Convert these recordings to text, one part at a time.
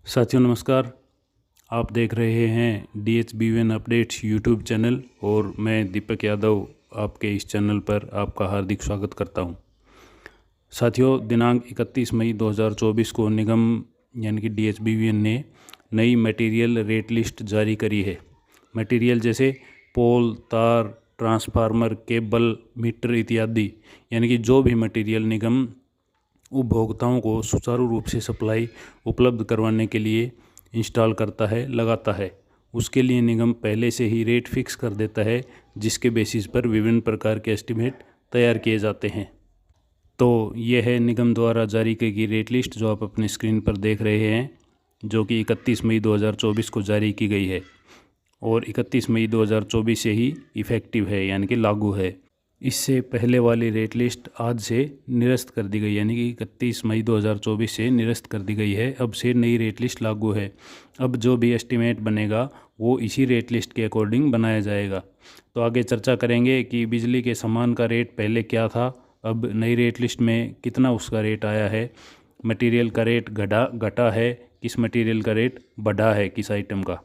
साथियों नमस्कार। आप देख रहे हैं DHBN अपडेट्स यूट्यूब चैनल और मैं दीपक यादव आपके इस चैनल पर आपका हार्दिक स्वागत करता हूं। साथियों दिनांक 31 मई 2024 को निगम यानी कि DHBN ने नई मटेरियल रेट लिस्ट जारी करी है। मटेरियल जैसे पोल, तार, ट्रांसफार्मर, केबल, मीटर इत्यादि यानी कि जो भी मटेरियल निगम उपभोक्ताओं को सुचारू रूप से सप्लाई उपलब्ध करवाने के लिए इंस्टॉल करता है, लगाता है, उसके लिए निगम पहले से ही रेट फिक्स कर देता है, जिसके बेसिस पर विभिन्न प्रकार के एस्टीमेट तैयार किए जाते हैं। तो यह है निगम द्वारा जारी की गई रेट लिस्ट जो आप अपनी स्क्रीन पर देख रहे हैं, जो कि 31 मई 2024 को जारी की गई है और 31 मई 2024 से ही इफ़ेक्टिव है यानी कि लागू है। इससे पहले वाली रेट लिस्ट आज से निरस्त कर दी गई यानी कि 31 मई 2024 से निरस्त कर दी गई है। अब से नई रेट लिस्ट लागू है। अब जो भी एस्टीमेट बनेगा वो इसी रेट लिस्ट के अकॉर्डिंग बनाया जाएगा। तो आगे चर्चा करेंगे कि बिजली के सामान का रेट पहले क्या था, अब नई रेट लिस्ट में कितना उसका रेट आया है, मटेरियल का रेट घटा है, किस मटेरियल का रेट बढ़ा है, किस आइटम का।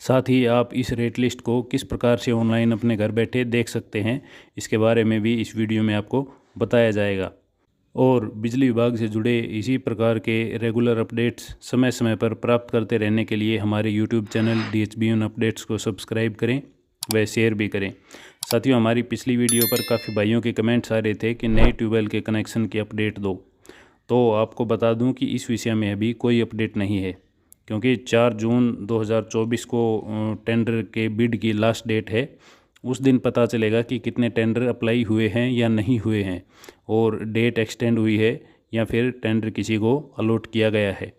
साथ ही आप इस रेट लिस्ट को किस प्रकार से ऑनलाइन अपने घर बैठे देख सकते हैं, इसके बारे में भी इस वीडियो में आपको बताया जाएगा। और बिजली विभाग से जुड़े इसी प्रकार के रेगुलर अपडेट्स समय समय पर प्राप्त करते रहने के लिए हमारे यूट्यूब चैनल DHBN अपडेट्स को सब्सक्राइब करें व शेयर भी करें। साथियों हमारी पिछली वीडियो पर काफ़ी भाइयों के कमेंट्स आ रहे थे कि नए ट्यूबवेल के कनेक्शन की अपडेट दो। तो आपको बता दूं कि इस विषय में अभी कोई अपडेट नहीं है, क्योंकि 4 जून 2024 को टेंडर के बिड की लास्ट डेट है। उस दिन पता चलेगा कि कितने टेंडर अप्लाई हुए हैं या नहीं हुए हैं, और डेट एक्सटेंड हुई है या फिर टेंडर किसी को अलॉट किया गया है,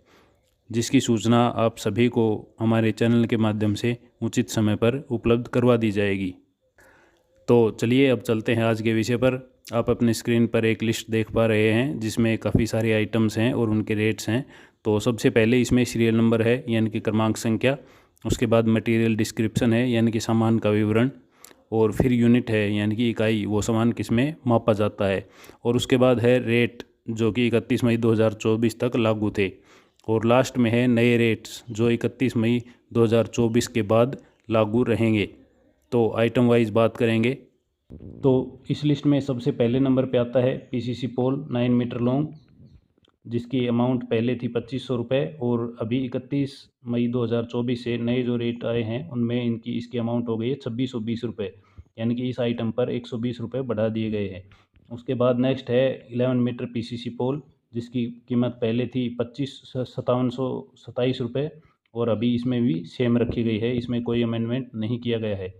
जिसकी सूचना आप सभी को हमारे चैनल के माध्यम से उचित समय पर उपलब्ध करवा दी जाएगी। तो चलिए अब चलते हैं आज के विषय पर। आप अपनी स्क्रीन पर एक लिस्ट देख पा रहे हैं जिसमें काफ़ी सारे आइटम्स हैं और उनके रेट्स हैं। तो सबसे पहले इसमें सीरियल नंबर है यानी कि क्रमांक संख्या, उसके बाद मटेरियल डिस्क्रिप्शन है यानी कि सामान का विवरण, और फिर यूनिट है यानी कि इकाई, वो सामान किस में मापा जाता है, और उसके बाद है रेट जो कि 31 मई 2024 तक लागू थे, और लास्ट में है नए रेट्स जो 31 मई 2024 के बाद लागू रहेंगे। तो आइटम वाइज बात करेंगे तो इस लिस्ट में सबसे पहले नंबर पे आता है PCC पोल 9 मीटर लॉन्ग, जिसकी अमाउंट पहले थी 2500 रुपये, और अभी 31 मई 2024 से नए जो रेट आए हैं उनमें इसकी अमाउंट हो गई है 2620 रुपये, यानी कि इस आइटम पर 120 रुपये बढ़ा दिए गए हैं। उसके बाद नेक्स्ट है 11 मीटर PCC पोल, जिसकी कीमत पहले थी 2727 रुपये, और अभी इसमें भी सेम रखी गई है, इसमें कोई अमेंडमेंट नहीं किया गया है।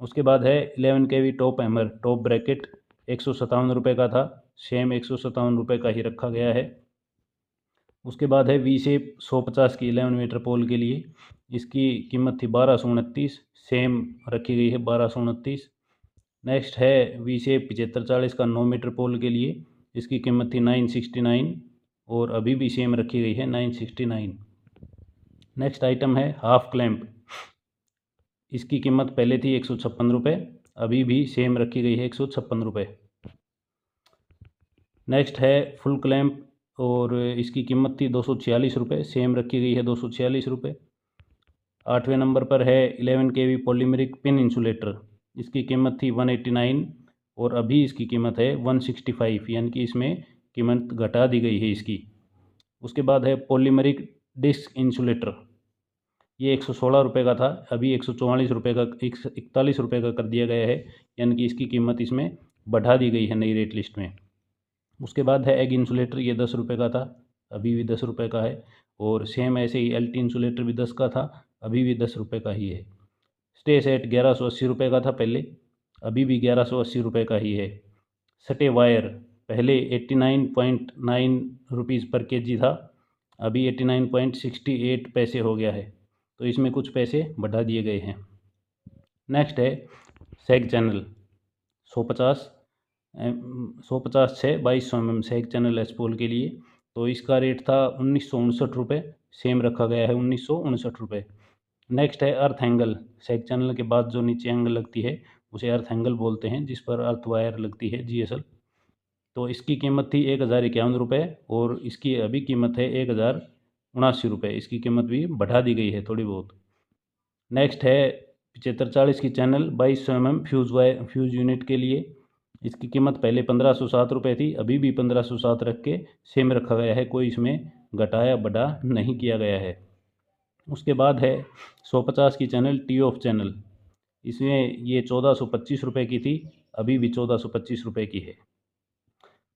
उसके बाद है 11 kV top hammer top bracket, 157 रुपये का था, सेम 157 रुपये का ही रखा गया है। उसके बाद है वी शेप 150 की 11 मीटर पोल के लिए, इसकी कीमत थी 1229, सेम रखी गई है 1229। नेक्स्ट है वी शेप 7540 का 9 मीटर पोल के लिए, इसकी कीमत थी 969, और अभी भी सेम रखी गई है 969। नेक्स्ट आइटम है हाफ क्लैंप, इसकी कीमत पहले थी 156 रुपये, अभी भी सेम रखी गई है 156 रुपये। नेक्स्ट है फुल क्लैंप, और इसकी कीमत थी 246 रुपये, सेम रखी गई है 246 रुपये। 8वें नंबर पर है 11 kV पॉलीमेरिक पिन इंसुलेटर, इसकी कीमत थी 189, और अभी इसकी कीमत है 165, यानी कि इसमें कीमत घटा दी गई है इसकी। उसके बाद है पॉलीमेरिक डिस्क इंसुलेटर, ये 116 रुपये का था, अभी 144 रुपये का 41 रुपये का कर दिया गया है, यानी कि इसकी कीमत इसमें बढ़ा दी गई है नई रेट लिस्ट में। उसके बाद है एग इंसुलेटर, ये 10 रुपये का था, अभी भी 10 रुपये का है, और सेम ऐसे ही LT इंसुलेटर भी 10 का था, अभी भी 10 रुपये का ही है। स्टे सेट 1180 रुपये का था पहले, अभी भी 1180 रुपये का ही है। सटे वायर पहले 89.9 रुपीज़ पर केजी था, अभी 89.68 पैसे हो गया है, तो इसमें कुछ पैसे बढ़ा दिए गए हैं। नेक्स्ट है सैग चैनल 150 6 2200 mm सैग चैनल एसपोल के लिए, तो इसका रेट था 1959 रुपये, सेम रखा गया है 1959 रुपये। नेक्स्ट है अर्थ एंगल, सैग चैनल के बाद जो नीचे एंगल लगती है उसे अर्थ एंगल बोलते हैं, जिस पर अर्थ वायर लगती है GSL, तो इसकी कीमत थी 1051 रुपये, और इसकी अभी कीमत है ₹79, इसकी कीमत भी बढ़ा दी गई है थोड़ी बहुत। नेक्स्ट है 7540 की चैनल 2200 mm फ्यूज़ यूनिट के लिए। इसकी कीमत पहले ₹1507 थी, अभी भी 1507 रख के सेम रखा गया है, कोई इसमें घटाया बढ़ा नहीं किया गया है। उसके बाद है 150 की चैनल टी ऑफ चैनल, इसमें ये ₹1425 की थी, अभी भी ₹1425 की है।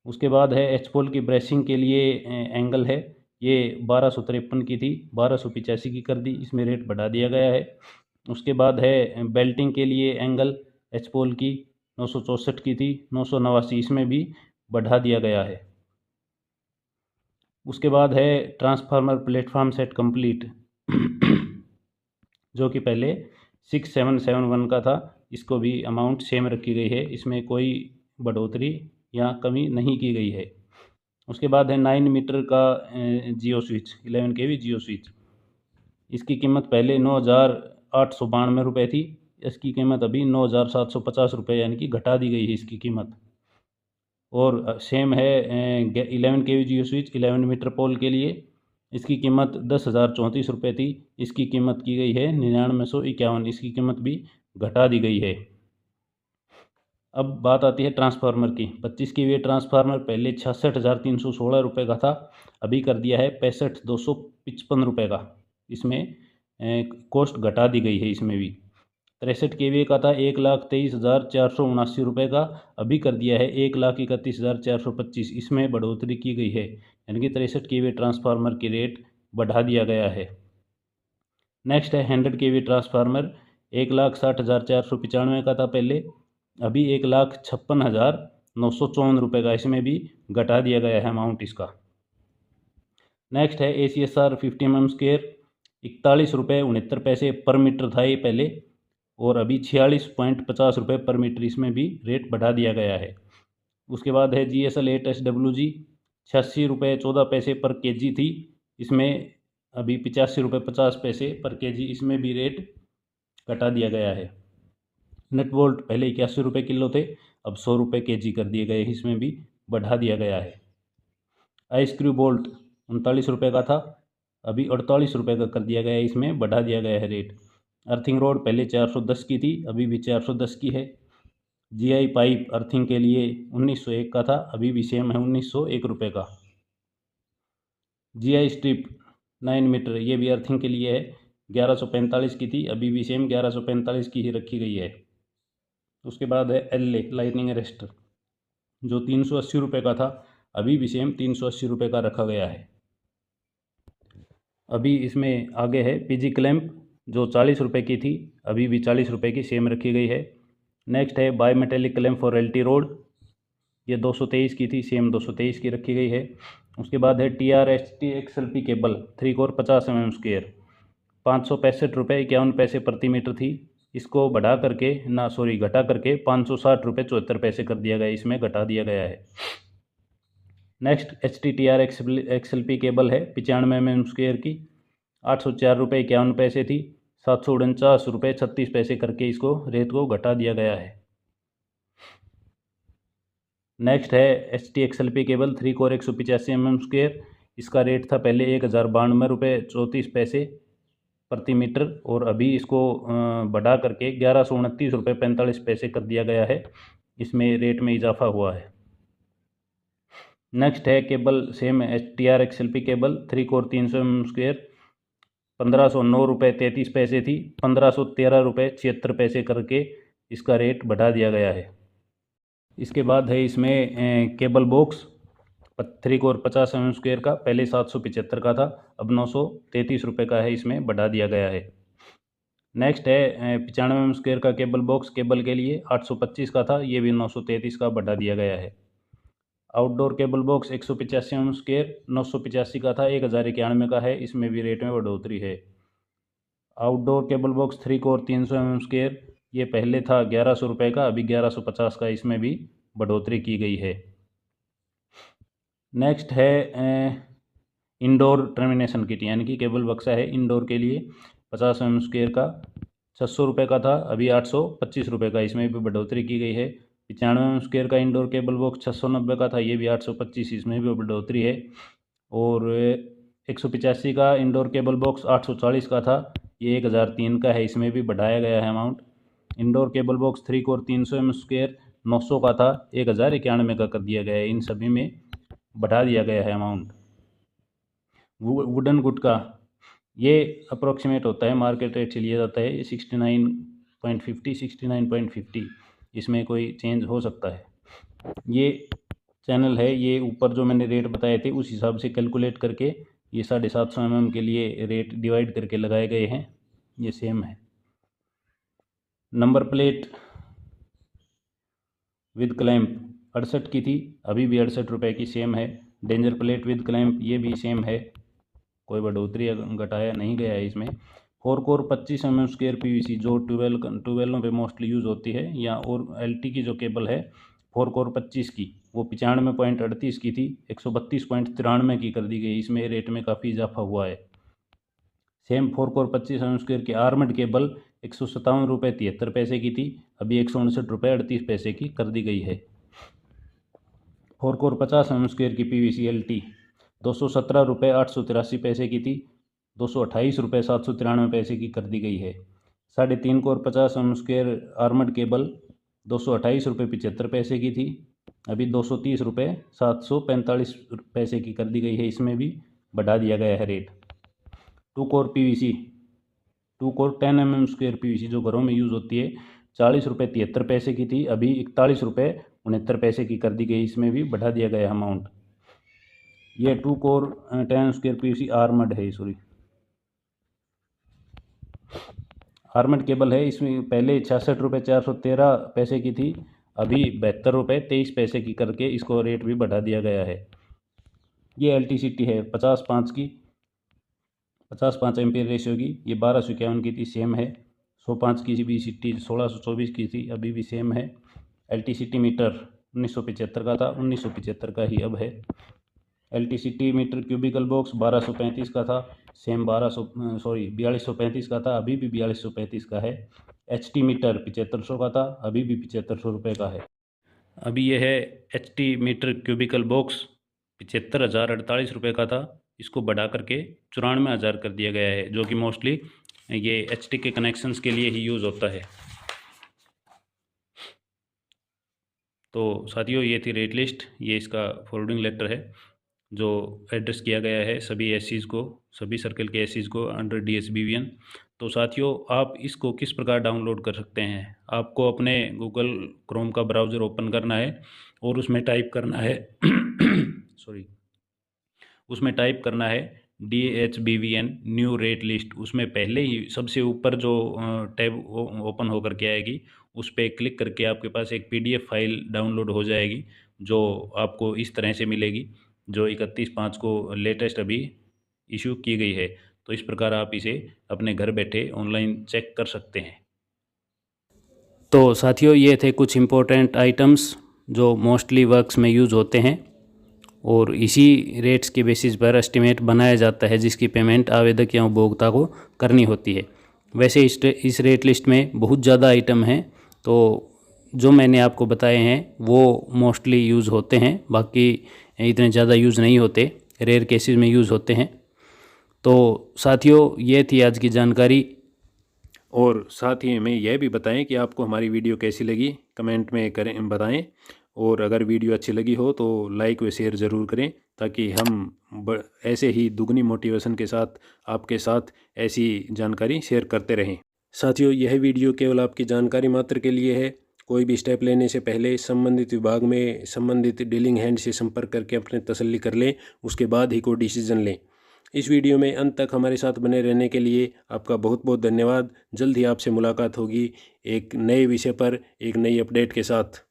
उसके बाद है एच पोल की ब्रेसिंग के लिए एंगल है, ये 1253 की थी, 1285 की कर दी, इसमें रेट बढ़ा दिया गया है। उसके बाद है बेल्टिंग के लिए एंगल एच पोल की 964 की थी, 989, इसमें भी बढ़ा दिया गया है। उसके बाद है ट्रांसफार्मर प्लेटफॉर्म सेट कंप्लीट जो कि पहले 6771 का था, इसको भी अमाउंट सेम रखी गई है, इसमें कोई बढ़ोतरी या कमी नहीं की गई है। उसके बाद है 9 मीटर का जियो स्विच 11 kV जियो स्विच, इसकी कीमत पहले ₹9892 थी, इसकी कीमत अभी ₹9750 यानी कि घटा दी गई है इसकी कीमत। और सेम है 11 kV जियो स्विच 11 मीटर पोल के लिए, इसकी कीमत ₹10,034 थी, इसकी कीमत की गई है 9951, इसकी कीमत भी घटा दी गई है। अब बात आती है ट्रांसफार्मर की। 25 kV ट्रांसफार्मर पहले ₹66,316 का था, अभी कर दिया है ₹65,255 का, इसमें कॉस्ट घटा दी गई है इसमें भी। 63 kV का था ₹1,23,479 का, अभी कर दिया है ₹1,31,425, इसमें बढ़ोतरी की गई है, यानी कि 63 kV ट्रांसफार्मर की रेट बढ़ा दिया गया है। नेक्स्ट है 100 kV ट्रांसफार्मर, ₹1,60,495 का था पहले, अभी ₹1,56,954 का, इसमें भी घटा दिया गया है अमाउंट इसका। नेक्स्ट है ACSR 50 mm स्क्वेयर, ₹41.69 पर मीटर था ये पहले, और अभी ₹46.50 पर मीटर, इसमें भी रेट बढ़ा दिया गया है। उसके बाद है GSL 8SWG, ₹86.14 पर kg थी, इसमें अभी ₹85.50 पर kg, इसमें भी रेट घटा दिया गया है। नट बोल्ट पहले ₹81 किलो थे, अब ₹100 kg कर दिए गए, इसमें भी बढ़ा दिया गया है। आई स्क्रू बोल्ट ₹39 का था, अभी ₹48 का कर दिया गया है, इसमें बढ़ा दिया गया है रेट। अर्थिंग रोड पहले 410 की थी, अभी भी 410 की है। GI पाइप अर्थिंग के लिए 1901 का था, अभी भी सेम है ₹1901 का। GI स्ट्रिप 9 मीटर, ये भी अर्थिंग के लिए है, 1145 की थी, अभी भी सेम 1145 की ही रखी गई है। उसके बाद है LA लाइटनिंग अरेस्टर, जो ₹380 का था, अभी भी सेम ₹380 का रखा गया है। अभी इसमें आगे है PG क्लैंप, जो ₹40 की थी, अभी भी ₹40 की सेम रखी गई है। नेक्स्ट है by metallic clamp for LT road, ये 223 की थी, सेम 223 की रखी गई है। उसके बाद है TRHT XLP cable 3 core 50 mm square, ₹565.51 प्रति मीटर थी, इसको बढ़ा करके घटा करके ₹560.74 कर दिया गया, इसमें घटा दिया गया है। नेक्स्ट HTTR XLP केबल है 95 mm स्क्वेयर की, ₹804.51 थी, ₹749.36 करके इसको रेट को घटा दिया गया है। नेक्स्ट है HT XLP cable 3 core 185 mm square, इसका रेट था पहले ₹1092.34 प्रति मीटर, और अभी इसको बढ़ा करके ₹1129.45 कर दिया गया है, इसमें रेट में इजाफा हुआ है। नेक्स्ट है cable same HTR XLP cable 3 core 300 mm square, ₹1509.33 थी, ₹1513.76 करके इसका रेट बढ़ा दिया गया है। इसके बाद है इसमें cable box 3 core 50 mm square का, पहले 775 का था, अब ₹933 का है, इसमें बढ़ा दिया गया है। नेक्स्ट है 95 mm स्क्वेयर का केबल बॉक्स, केबल के लिए 825 का था, ये भी 933 का बढ़ा दिया गया है। Outdoor cable box 185 mm square 985 का था, 1091 का है, इसमें भी रेट में बढ़ोतरी है। Outdoor cable box 3 core 300 mm square, ये पहले था ₹1100 का, अभी 1150 का, इसमें भी बढ़ोतरी की गई है। नेक्स्ट है इंडोर टर्मिनेशन किट, यानी कि केबल बक्सा है इंडोर के लिए 50 mm स्क्वेयर का, ₹600 का था, अभी ₹825 का, इसमें भी बढ़ोतरी की गई है। 95 mm स्क्वेयर का इंडोर केबल बॉक्स 690 का था, ये भी 825, इसमें भी बढ़ोतरी है। और 185 का। इंडोर केबल बॉक्स 840 का था, ये 1003 का है, इसमें भी बढ़ाया गया है amount. Indoor cable box 3 core 300 mm² 900 का था, 1091 का कर दिया गया है। इन सभी में बढ़ा दिया गया है अमाउंट। वुडन गुटका ये अप्रोक्सीमेट होता है, मार्केट रेट से लिया जाता है, ये 69.50 69.50, इसमें कोई चेंज हो सकता है। ये चैनल है, ये ऊपर जो मैंने रेट बताए थे उस हिसाब से कैलकुलेट करके ये 750 mm के लिए रेट डिवाइड करके लगाए गए हैं, ये सेम है। नंबर प्लेट विद क्लैंप 68 की थी, अभी भी 68 रुपये की सेम है। डेंजर प्लेट विद क्लैंप ये भी सेम है, कोई बढ़ोतरी घटाया नहीं गया है इसमें। 4 कोर 25 mm² PVC जो ट्यूबवेलों पे मोस्टली यूज़ होती है, या और LT की जो केबल है 4 कोर 25 की, वो 95.38 की थी, 132.93 की कर दी गई। इसमें रेट में काफ़ी इजाफा हुआ है। सेम 4 कोर 25 mm² की आर्मड केबल 157 रुपये 73 पैसे की थी, अभी 159 रुपये 38 पैसे की कर दी गई है। 4 कोर 50 mm² की PVC LT 217 रुपये 883 पैसे की थी, 228 रुपये 793 पैसे की कर दी गई है। 3.5 कोर 50 mm² आर्मड केबल 228 रुपये 75 पैसे की थी, अभी 230 रुपये 745 पैसे की कर दी गई है, इसमें भी बढ़ा दिया गया है rate. 2 core PVC 2 core 10 mm² PVC जो घरों में यूज़ होती है 40 रुपये 73 पैसे की थी, अभी 41 रुपये 69 पैसे की कर दी गई, इसमें भी बढ़ा दिया गया अमाउंट। ये 2 कोर 10 mm² PVC आर्मड है, सॉरी आर्मड केबल है। इसमें पहले 66 रुपये 413 पैसे की थी, अभी 72 रुपये 23 पैसे की करके इसको रेट भी बढ़ा दिया गया है। ये LTCT है 50/5 की, 50/5 एम्पियर रेशियो की, ये 1251 की थी, सेम है। 105 की भी CT 1624 की थी, अभी भी सेम है। LTCT मीटर 1975 का था, 1975 का ही अब है। LTCT मीटर क्यूबिकल बॉक्स 1235 का था, सेम 4235 का था, अभी भी 4235 का है। HT मीटर 7500 का था, अभी भी 7500 रुपये का है। अभी यह है HT मीटर क्यूबिकल बॉक्स 75,048 रुपये का था, इसको बढ़ा करके 94,000 कर दिया गया है, जो कि मोस्टली ये HT के कनेक्शंस के लिए ही यूज़ होता है। तो साथियों ये थी रेट लिस्ट, ये इसका फॉरवर्डिंग लेटर है जो एड्रेस किया गया है सभी एससीज़ को, सभी सर्कल के एससीज़ को अंडर DSBVN। तो साथियों आप इसको किस प्रकार डाउनलोड कर सकते हैं, आपको अपने गूगल क्रोम का ब्राउज़र ओपन करना है और उसमें टाइप करना है उसमें टाइप करना है DHBVN न्यू रेट लिस्ट। उसमें पहले ही सबसे ऊपर जो टैब ओपन होकर के आएगी उस पर क्लिक करके आपके पास एक PDF फाइल डाउनलोड हो जाएगी, जो आपको इस तरह से मिलेगी, जो 31/5 को लेटेस्ट अभी इशू की गई है। तो इस प्रकार आप इसे अपने घर बैठे ऑनलाइन चेक कर सकते हैं। तो साथियों ये थे कुछ इम्पोर्टेंट आइटम्स जो मोस्टली वर्क्स में यूज़ होते हैं, और इसी रेट्स के बेसिस पर एस्टिमेट बनाया जाता है जिसकी पेमेंट आवेदक या उपभोक्ता को करनी होती है। वैसे इस रेट लिस्ट में बहुत ज़्यादा आइटम हैं, तो जो मैंने आपको बताए हैं वो मोस्टली यूज़ होते हैं, बाकी इतने ज़्यादा यूज़ नहीं होते, रेयर केसेस में यूज़ होते हैं। तो साथियों ये थी आज की जानकारी, और साथ ही हमें यह भी बताएं कि आपको हमारी वीडियो कैसी लगी, कमेंट में करें बताएं, और अगर वीडियो अच्छी लगी हो तो लाइक व शेयर ज़रूर करें, ताकि हम ऐसे ही दुगनी मोटिवेशन के साथ आपके साथ ऐसी जानकारी शेयर करते रहें। साथियों यह वीडियो केवल आपकी जानकारी मात्र के लिए है। कोई भी स्टेप लेने से पहले संबंधित विभाग में संबंधित डीलिंग हैंड से संपर्क करके अपने तसल्ली कर लें, उसके बाद ही कोई डिसीजन लें। इस वीडियो में अंत तक हमारे साथ बने रहने के लिए आपका बहुत बहुत धन्यवाद। जल्द ही आपसे मुलाकात होगी एक नए विषय पर, एक नई अपडेट के साथ।